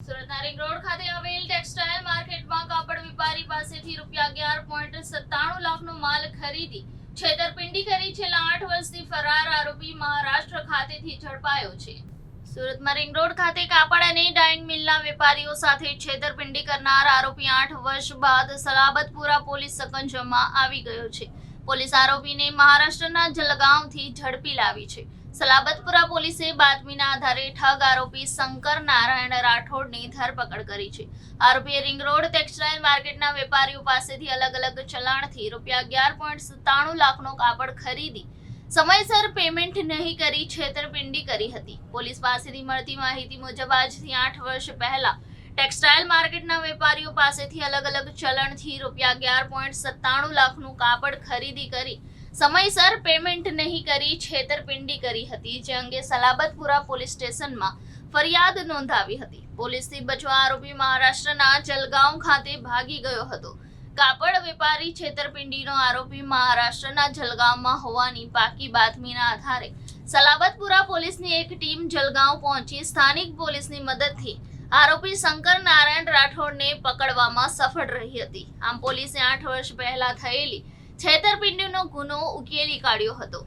સુરતના ring road ખાતે આવેલ ટેક્સટાઇલ માર્કેટમાં કાપડ વેપારી પાસેથી ₹11.97 લાખનો માલ ખરીદી છેતરપિંડી કરી છેલ્લા 8 વર્ષથી ફરાર આરોપી મહારાષ્ટ્ર ખાતેથી ઝડપાયો છે। સુરતમાં રિંગ રોડ ખાતે કાપડ અને ડાઇંગ મિલના વેપારીઓ સાથે છેતરપિંડી કરનાર આરોપી 8 વર્ષ બાદ સલાબતપુરા પોલીસ સકંજામાં આવી ગયો છે। પોલીસ આરોપીને મહારાષ્ટ્રના જલગાંવથી ઝડપી લાવી છે। સલાબતપુરા પોલીસે બાતમીના આધારે ઠગ આરોપી શંકર નારાયણ રાઠોડની ધરપકડ કરી છે। આરોપીએ રિંગ રોડ ટેક્સટાઇલ માર્કેટના વેપારીઓ પાસેથી અલગ અલગ ચલણથી ₹11.97 લાખનો કાપડ ખરીદી સમયસર પેમેન્ટ નહીં કરી છેતરપિંડી કરી હતી। પોલીસ પાસેથી મળતી માહિતી મુજબ આજથી 8 વર્ષ પહેલા ટેક્સટાઇલ માર્કેટના વેપારીઓ પાસેથી અલગ અલગ ચલણથી ₹11.97 લાખનું કાપડ ખરીદી કરી સમયસર પેમેન્ટ નહીં કરી છેતરપિંડી કરી હતી, જે અંગે સલાબતપુરા પોલીસ સ્ટેશનમાં ફરિયાદ નોંધાવી હતી। પોલીસથી બચવા આરોપી મહારાષ્ટ્રના જલગાંવ ખાતે ભાગી ગયો હતો। કાપડ વેપારી છેતરપિંડીનો આરોપી મહારાષ્ટ્રના જલગાંવમાં હોવાની પાકી બાતમીના આધારે સલાબતપુરા પોલીસની એક ટીમ જલગાંવ પહોંચી સ્થાનિક પોલીસની મદદથી આરોપી શંકર નારાયણ રાઠોડને પકડવામાં સફળ રહી હતી। આમ પોલીસે 8 વર્ષ પહેલા થયેલી છેતરપિંડીનો ગુનો ઉકેલી કાઢ્યો હતો।